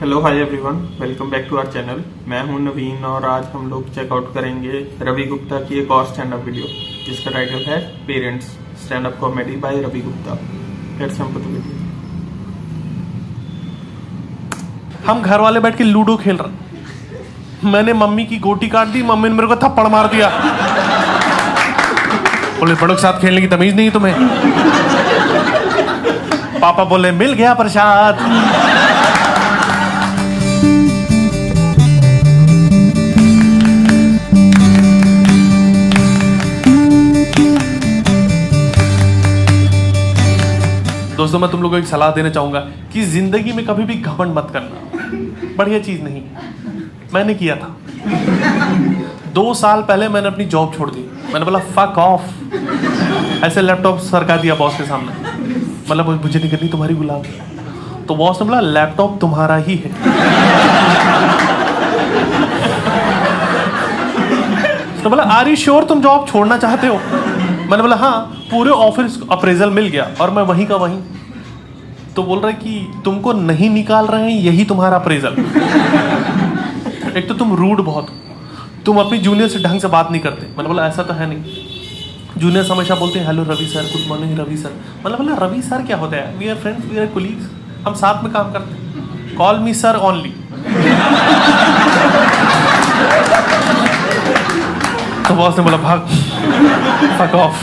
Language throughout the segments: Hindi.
Hello hi everyone, welcome back to our channel. मैं हूं नवीन और आज हम लोग चेकआउट करेंगे रवि गुप्ता की एक और स्टैंड अप वीडियो जिसका टाइटल है parents, stand up comedy by Ravi Gupta. Let's jump to the video. हम घर वाले बैठ के लूडो खेल रहे। मैंने मम्मी की गोटी काट दी, मम्मी ने मेरे को थप्पड़ मार दिया। बोले बड़ों के साथ खेलने की तमीज नहीं तुम्हें। पापा बोले मिल गया प्रसाद। दोस्तों, मैं तुम लोगों को एक सलाह देना चाहूंगा कि जिंदगी में कभी भी घमंड मत करना, बढ़िया चीज नहीं। मैंने किया था 2 साल पहले, मैंने अपनी जॉब छोड़ दी। मैंने बोला फक ऑफ, ऐसे लैपटॉप सरका दिया बॉस के सामने। मतलब मुझे नहीं करनी तुम्हारी गुलामी। तो बॉस ने बोला लैपटॉप तुम्हारा ही है। तो बोला आर यू श्योर तुम जॉब छोड़ना चाहते हो? मैंने बोला हाँ। पूरे ऑफिस अप्रेजल मिल गया और मैं वहीं का वहीं। तो बोल रहा है कि तुमको नहीं निकाल रहे हैं, यही तुम्हारा अप्रेजल। एक तो तुम रूड बहुत, तुम अपनी जूनियर से ढंग से बात नहीं करते। मैंने बोला ऐसा तो है नहीं। जूनियर्स हमेशा बोलते हैं hello Ravi sir, good morning Ravi sir. मतलब बोला रवि सर क्या होता है? We are friends, we are colleagues, हम साथ में काम करते हैं। Call me sir only. तो बॉस ने बोला भाग, फक ऑफ।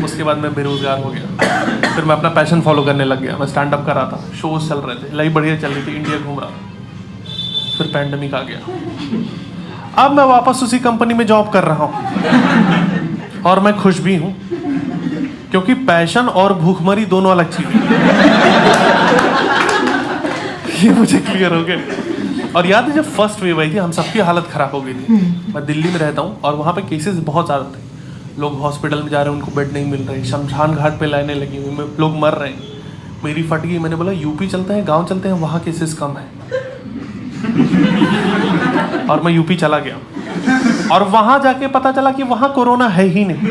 उसके बाद मैं बेरोजगार हो गया। फिर मैं अपना पैशन फॉलो करने लग गया। मैं स्टैंड अप कर रहा था, शोज चल रहे थे, लाइफ बढ़िया चल रही थी, इंडिया घूम रहा था। फिर पैंडेमिक आ गया। अब मैं वापस उसी कंपनी में जॉब कर रहा हूँ और मैं खुश भी हूँ, क्योंकि पैशन और भूखमरी दोनों अलग चीज है। ये मुझे क्लियर हो गया। और याद है जब फर्स्ट वेव आई थी, हम सबकी हालत खराब हो गई थी। मैं दिल्ली में रहता हूँ और वहाँ पे केसेस बहुत ज़्यादा थे। लोग हॉस्पिटल में जा रहे हैं, उनको बेड नहीं मिल रहे, शमशान घाट पे लाइनें लगी हुई, लोग मर रहे हैं। मेरी फट गई। मैंने बोला यूपी चलते हैं, गांव चलते हैं, वहाँ केसेस कम है। और मैं यूपी चला गया और वहाँ जाके पता चला कि वहाँ कोरोना है ही नहीं,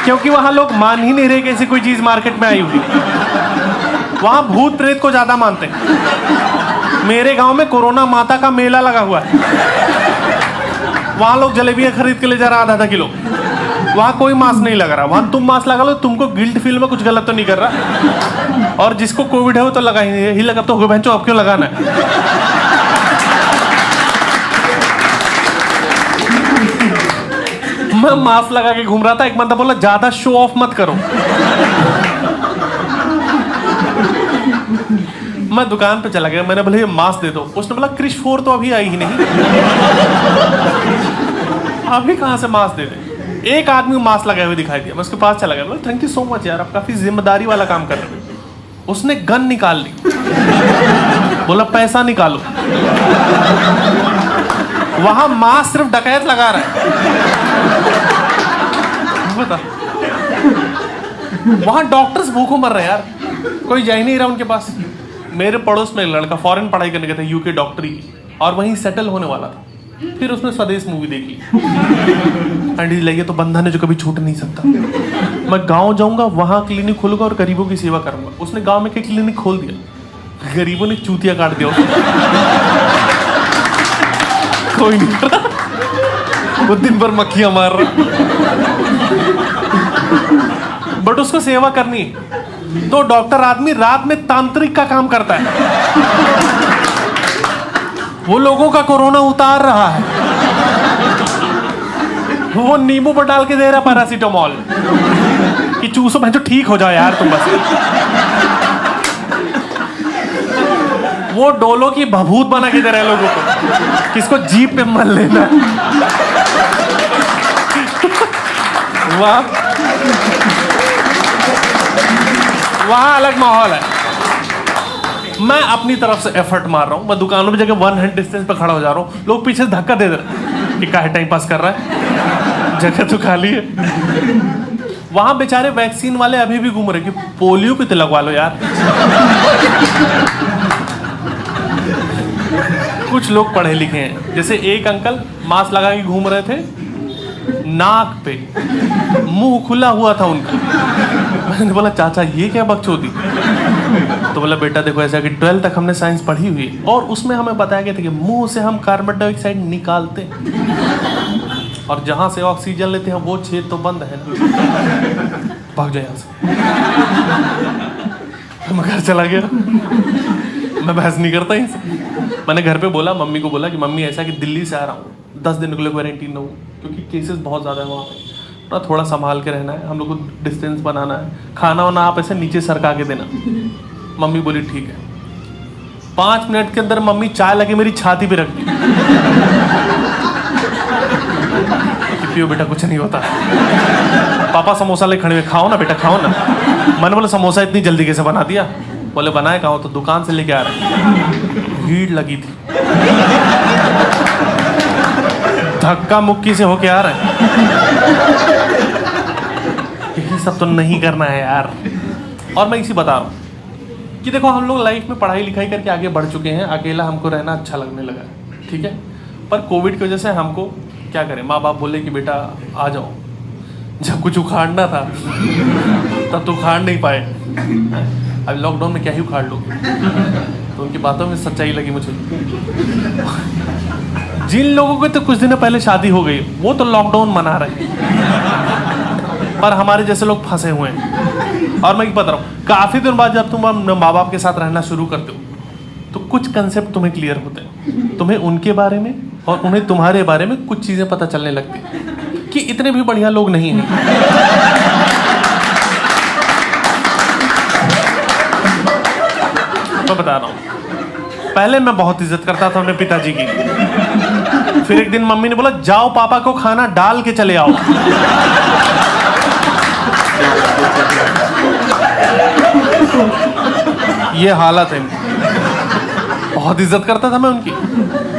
क्योंकि वहाँ लोग मान ही नहीं रहे कि ऐसी कोई चीज़ मार्केट में आई हुई। वहाँ भूत प्रेत को ज़्यादा मानते हैं। मेरे गांव में कोरोना माता का मेला लगा हुआ है। वहाँ लोग जलेबियाँ खरीद के ले जा रहा आधा किलो। वहाँ कोई मास्क नहीं लगा रहा। वहाँ तुम मास्क लगा लो, तुमको गिल्ट फील में कुछ गलत तो नहीं कर रहा। और जिसको कोविड है वो तो लगा ही नहीं, लगा तो हो बहनचोद, अब क्यों लगाना है? मैं मास्क लगा के घूम रहा था। एक बंदा बोला ज्यादा शो ऑफ मत करो। मैं दुकान पे चला गया। मैंने बोला ये मास्क दे दो। उसने बोला क्रिश 4 तो अभी आई ही नहीं। अभी कहाँ से मास्क दे दे? एक आदमी मास्क लगाए हुए दिखाई दिया। मैं उसके पास चला गया। बोला थैंक यू सो मच यार, आप काफी जिम्मेदारी वाला काम कर रहे हो। उसने गन निकाल ली। बोला पैसा निकालो। वहां मास्क सिर्फ डकैत लगा रहा है। बता, वहां डॉक्टर्स भूखों मर रहे हैं यार, कोई जा ही नहीं रहा उनके पास। मेरे पड़ोस में एक लड़का फॉरेन पढ़ाई करने गया था, यूके डॉक्टरी की, और वहीं सेटल होने वाला था। फिर उसने स्वदेश मूवी देख ली। एंड लगे तो बंधन है जो कभी छूट नहीं सकता। मैं गांव जाऊंगा, वहां क्लिनिक खोलूंगा और गरीबों की सेवा करूंगा। उसने गांव में एक क्लिनिक खोल दिया, गरीबों ने चूतिया काट दिया। कोई नहीं कर रहा, वो दिन भर मक्खियां मार रहा, बट उसको सेवा करनी है। तो डॉक्टर आदमी रात में तांत्रिक का काम करता है। वो लोगों का कोरोना उतार रहा है। वो नींबू पर डाल के दे रहा पैरासीटामोल कि चूसो भैंचो ठीक हो जाओ यार तुम बस। वो डोलो की भभूत बना के दे रहे लोगों को, किसको जीप पे मल लेना। वाह, वहाँ अलग माहौल है। मैं अपनी तरफ से एफर्ट मार रहा हूँ। मैं दुकानों में जगह 1 हैंड डिस्टेंस पे खड़ा हो जा रहा हूँ। लोग पीछे से धक्का दे रहे कि काहे टाइम पास कर रहा है, जगह तो खाली है। वहाँ बेचारे वैक्सीन वाले अभी भी घूम रहे कि पोलियो पे तो लगवा लो यार। कुछ लोग पढ़े लिखे हैं, जैसे एक अंकल मास्क लगा के घूम रहे थे, नाक पे मुंह खुला हुआ था उनका। मैंने बोला चाचा ये क्या बकचोदी। तो बोला बेटा देखो ऐसा कि 12 तक हमने साइंस पढ़ी हुई है और उसमें हमें बताया गया था कि मुंह से हम कार्बन डाइऑक्साइड निकालते हैं और जहाँ से ऑक्सीजन लेते हैं वो छेद तो बंद है ना, भाग जाए यहाँ से। मैं घर चला गया, मैं बहस नहीं करता इनसे। मैंने घर पे बोला, मम्मी को बोला कि मम्मी ऐसा कि दिल्ली से आ रहा हूँ, 10 दिन के लिए क्वारंटीन न हूँ क्योंकि केसेस बहुत ज़्यादा है वहाँ पे, थोड़ा संभाल के रहना है, हम लोग को डिस्टेंस बनाना है, खाना वाना आप ऐसे नीचे सरका के देना। मम्मी बोली ठीक है। 5 मिनट के अंदर मम्मी चाय लगे मेरी छाती पे रख दी कि पियो बेटा कुछ नहीं होता। पापा समोसा ले खड़े हुए, खाओ ना बेटा खाओ ना। मैंने बोला समोसा इतनी जल्दी कैसे बना दिया? बोले बनाए कहाँ? तो दुकान से लेके आ रहे, भीड़ लगी थी, धक्का मुक्की से होके आ रहे। यही सब तो नहीं करना है यार। और मैं इसी बता रहा हूँ कि देखो हम लोग लाइफ में पढ़ाई लिखाई करके आगे बढ़ चुके हैं, अकेला हमको रहना अच्छा लगने लगा है, ठीक है। पर कोविड की वजह से हमको क्या करें, माँ बाप बोले कि बेटा आ जाओ। जब कुछ उखाड़ना था तब तो उखाड़ नहीं पाए, अब लॉकडाउन में क्या ही उखाड़ लोगे। तो उनकी बातों में सच्चाई लगी मुझे। जिन लोगों के तो कुछ दिनों पहले शादी हो गई वो तो लॉकडाउन मना रहे हैं, पर हमारे जैसे लोग फंसे हुए हैं। और मैं बता रहा हूँ, काफी दिन बाद जब तुम माँ बाप के साथ रहना शुरू करते हो तो कुछ कंसेप्ट तुम्हें क्लियर होते हैं, तुम्हें उनके बारे में और उन्हें तुम्हारे बारे में कुछ चीजें पता चलने लगती हैं कि इतने भी बढ़िया लोग नहीं हैं। मैं बता रहा हूँ, पहले मैं बहुत इज्जत करता था अपने पिताजी की, फिर एक दिन मम्मी ने बोला जाओ पापा को खाना डाल के चले आओ। ये हालत है। बहुत इज्जत करता था मैं उनकी।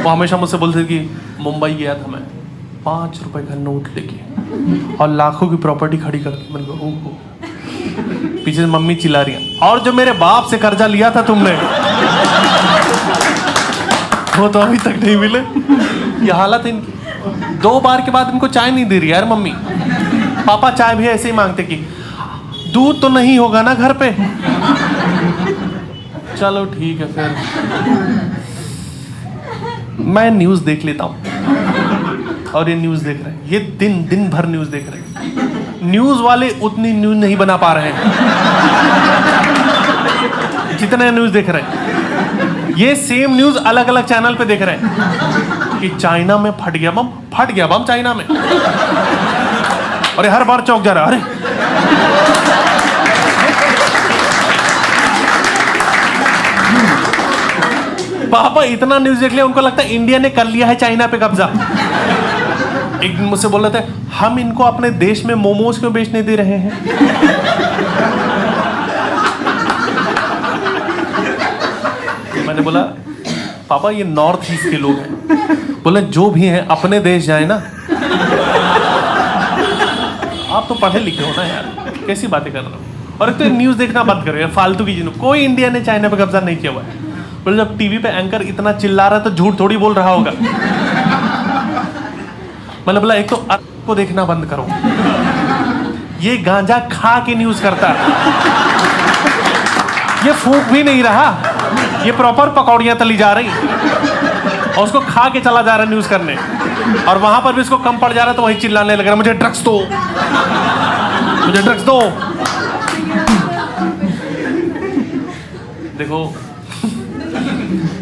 वो हमेशा मुझसे बोलते थे कि मुंबई गया था मैं 5 रुपए का नोट लेके और लाखों की प्रॉपर्टी खड़ी करके। मैंने कहा ओहो, पीछे से मम्मी चिल्ला रही है, और जो मेरे बाप से कर्जा लिया था तुमने वो तो अभी तक नहीं मिले। ये हालत है इनकी। 2 बार के बाद इनको चाय नहीं दे रही यार मम्मी। पापा चाय भी ऐसे ही मांगते कि दूध तो नहीं होगा ना घर पे। चलो ठीक है फिर मैं न्यूज देख लेता हूं। और ये न्यूज देख रहे हैं, ये दिन भर न्यूज देख रहे हैं। न्यूज वाले उतनी न्यूज नहीं बना पा रहे हैं जितने न्यूज देख रहे हैं। ये सेम न्यूज अलग अलग चैनल पे देख रहे हैं कि चाइना में फट गया बम चाइना में। और ये हर बार चौंक जा रहा, अरे पापा इतना न्यूज देख लिया, उनको लगता है इंडिया ने कर लिया है चाइना पे कब्जा। एक दिन मुझसे बोल रहे थे हम इनको अपने देश में मोमोज क्यों बेचने दे रहे हैं। मैंने बोला पापा ये नॉर्थ ईस्ट के लोग हैं। बोले जो भी हैं अपने देश जाए ना। आप तो पढ़े लिखे हो ना यार, कैसी बातें कर रहे हो। और एक तो न्यूज देखना बंद करो यार, फालतू की चीजों। कोई इंडिया ने चाइना पे कब्जा नहीं किया हुआ है। बोले जब टीवी पे एंकर इतना चिल्ला रहा है तो झूठ थोड़ी बोल रहा होगा। मैंने बोला एक तो को देखना बंद करो, ये गांजा खा के न्यूज करता है, ये फूंक भी नहीं रहा, ये प्रॉपर पकौड़ियां तली जा रही और उसको खा के चला जा रहा है न्यूज करने। और वहां पर भी इसको कम पड़ जा रहा है तो वही चिल्लाने लग रहा है मुझे ड्रग्स दो, मुझे ड्रग्स दो। देखो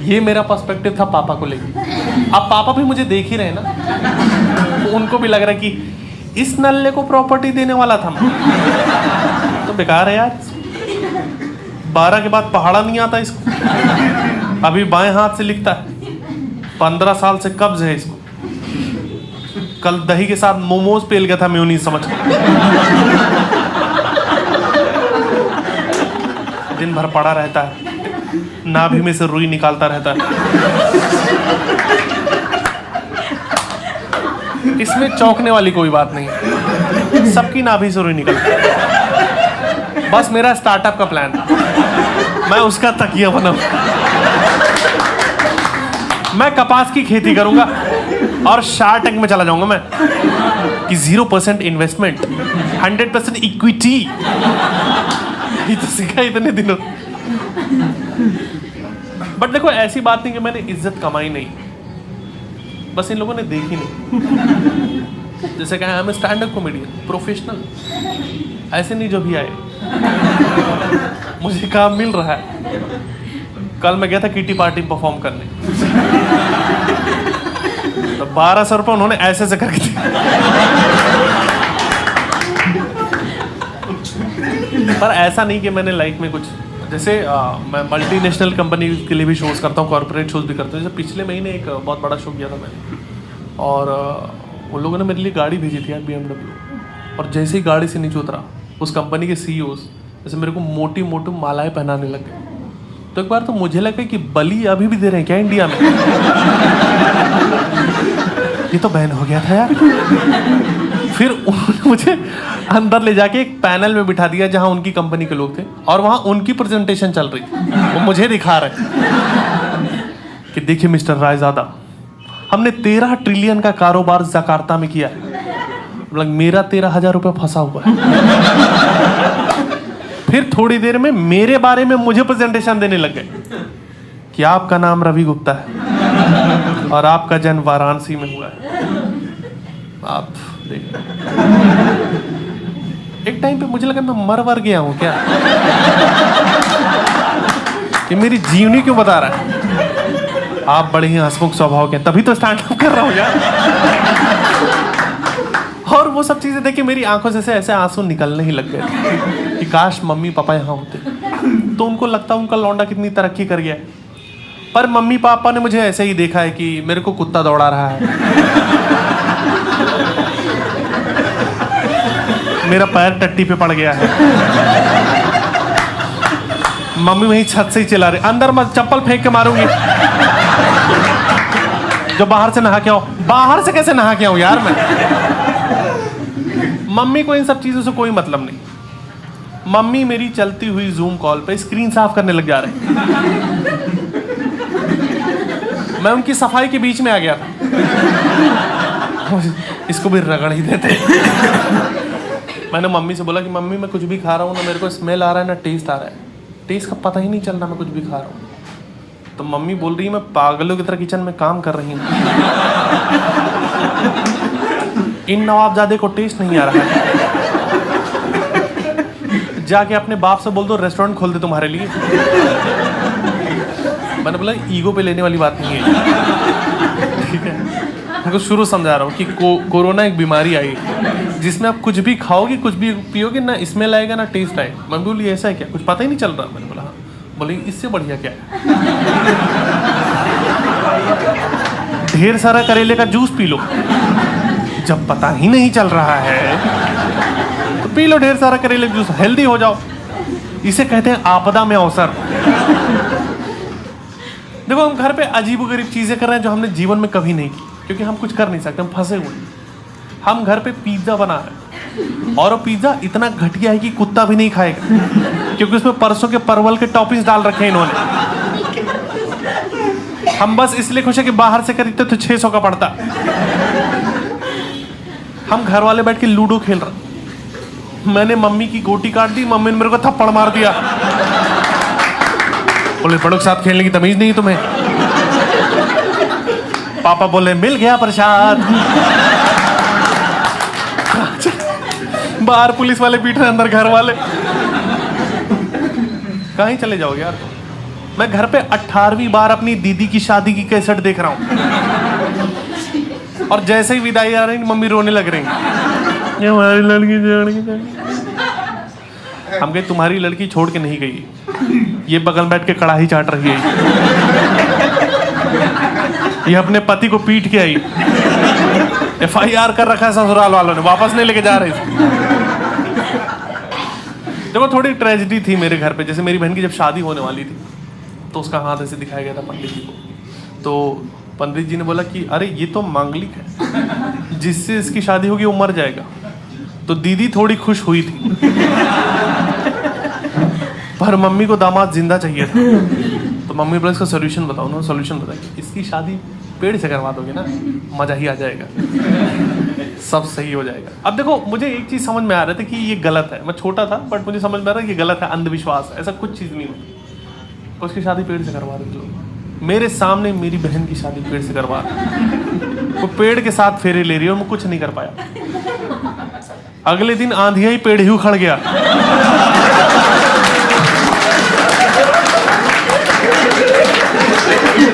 ये मेरा पर्सपेक्टिव था पापा को लेकर। अब पापा भी मुझे देख ही रहे ना, तो उनको भी लग रहा है कि इस नल्ले को प्रॉपर्टी देने वाला था मैं। तो बेकार है यार, 12 के बाद पहाड़ा नहीं आता इसको। अभी बाएं हाथ से लिखता है, 15 साल से कब्ज है इसको। कल दही के साथ मोमोज पेल गया था मेयोनीज समझ कर। दिन भर पड़ा रहता है, नाभि में से रुई निकालता रहता है। इसमें चौंकने वाली कोई बात नहीं, सबकी नाभि से रुई निकलती है। बस मेरा स्टार्टअप का प्लान, मैं उसका तकिया बनाऊं। मैं कपास की खेती करूंगा और शार्क टैंक में चला जाऊंगा मैं कि 0% इन्वेस्टमेंट 100% इक्विटी। ये तो सीखा इतने दिनों, बट देखो ऐसी बात नहीं कि मैंने इज्जत कमाई नहीं, बस इन लोगों ने देखी नहीं। जैसे कहा मैं स्टैंड अप कॉमेडियन प्रोफेशनल, ऐसे नहीं जो भी आए, मुझे काम मिल रहा है। कल मैं गया था किटी पार्टी में परफॉर्म करने, तो 1200 रुपये उन्होंने ऐसे से करके दिया। पर ऐसा नहीं कि मैंने लाइफ में कुछ, जैसे मैं मल्टीनेशनल कंपनी के लिए भी शोज़ करता हूँ, कॉर्पोरेट शोज़ भी करता हूँ। जैसे पिछले महीने एक बहुत बड़ा शो किया था मैंने, और उन लोगों ने मेरे लिए गाड़ी भेजी थी यार, BMW। और जैसे ही गाड़ी से नीचे उतरा, उस कंपनी के CEOs जैसे मेरे को मोटी मोटी मालाएं पहनाने लग गए। तो एक बार तो मुझे लगा कि बलि अभी भी दे रहे हैं क्या इंडिया में? ये तो बैन हो गया था यार। फिर उन्होंने मुझे अंदर ले जाके एक पैनल में बिठा दिया जहां उनकी कंपनी के लोग थे, और वहां उनकी प्रेजेंटेशन चल रही थी। वो मुझे दिखा रहे कि देखिए मिस्टर रायजादा, हमने 13 ट्रिलियन का कारोबार जकार्ता में किया है, मतलब मेरा 13,000 रुपये फंसा हुआ है। फिर थोड़ी देर में मेरे बारे में मुझे प्रेजेंटेशन देने लग गए कि आपका नाम रवि गुप्ता है और आपका जन्म वाराणसी में हुआ है। आप देखिए, एक टाइम पे मुझे लगा मैं मर गया हूं क्या, कि मेरी जीवनी क्यों बता रहा है। आप बड़े ही हंसमुख स्वभाव के, तभी तो स्टैंड अप कर रहा हूं यार। और वो सब चीजें देख के मेरी आंखों से ऐसे आंसू निकलने ही लग गए कि काश मम्मी पापा यहाँ होते, तो उनको लगता उनका लौंडा कितनी तरक्की कर गया है। पर मम्मी पापा ने मुझे ऐसे ही देखा है कि मेरे को कुत्ता दौड़ा रहा है, मेरा पैर टट्टी पे पड़ गया है, मम्मी वहीं छत से ही चिल्ला रही, अंदर मत, चप्पल फेंक के मारूंगी। जो बाहर से नहा के आओ, बाहर से कैसे नहा के आऊं यार मैं। मम्मी को इन सब चीजों से कोई मतलब नहीं। मम्मी मेरी चलती हुई जूम कॉल पे स्क्रीन साफ करने लग जा रहे, मैं उनकी सफाई के बीच में आ गया था। इसको भी रगड़ ही देते। मैंने मम्मी से बोला कि मम्मी मैं कुछ भी खा रहा हूँ ना, मेरे को स्मेल आ रहा है ना टेस्ट आ रहा है, टेस्ट का पता ही नहीं चल रहा मैं कुछ भी खा रहा हूँ। तो मम्मी बोल रही है मैं पागलों की तरह किचन में काम कर रही हूँ, इन नवाबजादे को टेस्ट नहीं आ रहा है, जाके अपने बाप से बोल दो रेस्टोरेंट खोल दे तुम्हारे लिए। मैंने बोला ईगो पे लेने वाली बात नहीं है, ठीक है। उनको शुरू समझा रहा हूँ कि कोरोना एक बीमारी आई जिसमें आप कुछ भी खाओगे कुछ भी पियोगे ना स्मेल आएगा ना टेस्ट आएगा। मैं बोली ऐसा है क्या, कुछ पता ही नहीं चल रहा। मैंने बोला हाँ। बोले इससे बढ़िया क्या है, ढेर सारा करेले का जूस पी लो, जब पता ही नहीं चल रहा है तो पी लो ढेर सारा करेले जूस, हेल्दी हो जाओ। इसे कहते हैं आपदा में अवसर। देखो हम घर पे अजीबोगरीब चीजें कर रहे हैं जो हमने जीवन में कभी नहीं की, क्योंकि हम कुछ कर नहीं सकते, हम फंसे हुए। हम घर पे पिज्जा बना रहे हैं और वो पिज्जा इतना घटिया है कि कुत्ता भी नहीं खाएगा, क्योंकि उसमें परसों के परवल के टॉपिंग्स डाल रखे हैं इन्होंने। हम बस इसलिए खुश है कि बाहर से खरीदते तो 600 का पड़ता। हम घर वाले बैठ के लूडो खेल रहे, मैंने मम्मी की गोटी काट दी, मम्मी ने मेरे को थप्पड़ मार दिया। बोले बड़ों के साथ खेलने की तमीज नहीं तुम्हें। पापा बोले मिल गया प्रसाद। बाहर पुलिस वाले पीट रहे, अंदर घर वाले। कहीं चले जाओगे यार। मैं घर पे 18वीं बार अपनी दीदी की शादी की कैसेट देख रहा हूँ, और जैसे ही विदाई आ रही मम्मी रोने लग रही, ये हमारी लड़की। हम कहे तुम्हारी लड़की छोड़ के नहीं गई, ये बगल बैठ के कड़ाही चाट रही है, ये अपने पति को पीट के आई, FIR कर रखा है ससुराल वालों ने, वापस नहीं लेके जा रहे। देखो थोड़ी ट्रेजेडी थी मेरे घर पे। जैसे मेरी बहन की जब शादी होने वाली थी तो उसका हाथ ऐसे दिखाया गया था पंडित जी को, तो पंडित जी ने बोला कि अरे ये तो मांगलिक है, जिससे इसकी शादी होगी वो मर जाएगा। तो दीदी थोड़ी खुश हुई थी, पर मम्मी को दामाद जिंदा चाहिए था। तो मम्मी बोला इसका सोल्यूशन बताओ। उन्होंने सोल्यूशन बताया, इसकी शादी पेड़ से करवा दोगे ना, मजा ही आ जाएगा, सब सही हो जाएगा। अब देखो मुझे एक चीज समझ में आ रहा था कि ये गलत है। मैं छोटा था बट मुझे समझ में आ रहा है ये गलत है, अंधविश्वास है, ऐसा कुछ चीज नहीं होती। उसकी शादी पेड़ से करवा रही थी। मेरे सामने मेरी बहन की शादी पेड़ से करवा रही। वो पेड़ के साथ फेरे ले रही है और मैं कुछ नहीं कर पाया। अगले दिन आंधिया ही पेड़ ही उखड़ गया।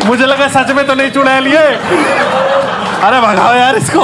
मुझे लगा सच में तो नहीं चुड़ैल लिए। अरे भगाओ यार इसको।